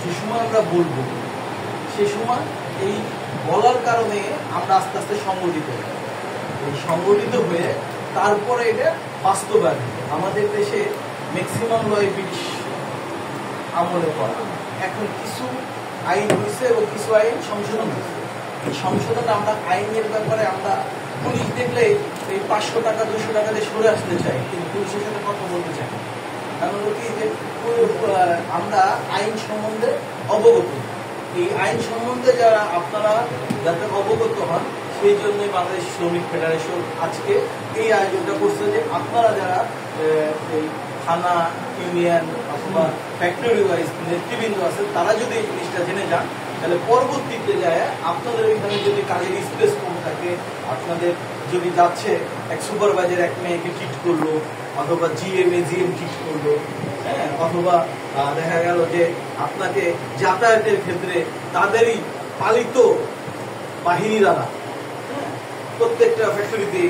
যে সময় আমরা বলবো সে সময় এই বলার কারণে আমরা আস্তে আস্তে সংগঠিত হই। এই সংগঠিত হয়ে তারপরে এটা বাস্তবায়ন। আমাদের দেশে ম্যাক্সিমাম লয় ব্রিটিশ আমলে করা, এখন কিছু আইন হয়েছে এবং কিছু আইন সংশোধন হয়েছে। এই সংশোধন আমরা আইনের ব্যাপারে আমরা পুলিশ দেখলে এই 500 টাকা 200 টাকা দিয়ে সরে আসতে চাই, কিন্তু পুলিশের সাথে কথা বলতে চাই। কারণ কি যে আমরা আইন সম্বন্ধে অবগত, এই আইন সম্বন্ধে যারা আপনারা যাতে অবগত হন সেই জন্যই বাংলাদেশ শ্রমিক ফেডারেশন আজকে এই আয়োজনটা করছে যে আপনারা যারা এই থানা ইউনিয়ন অথবা ফ্যাক্টরি ওয়াইজ নেতৃবৃন্দ আছে তারা যদি এই জিনিসটা জেনে যান তাহলে পরবর্তীতে যায় আপনাদের ওইখানে যদি কাজের স্পেস কম থাকে, আপনাদের যদি যাচ্ছে এক সুপারভাইজার এক মেয়েকে ট্রিট করলো অথবা জিএম ট্রিট করলো, হ্যাঁ, অথবা দেখা গেল যে আপনাকে যাতায়াতের ক্ষেত্রে তাদেরই পালিত বাহিনী দ্বারা প্রত্যেকটা ফ্যাক্টরিতে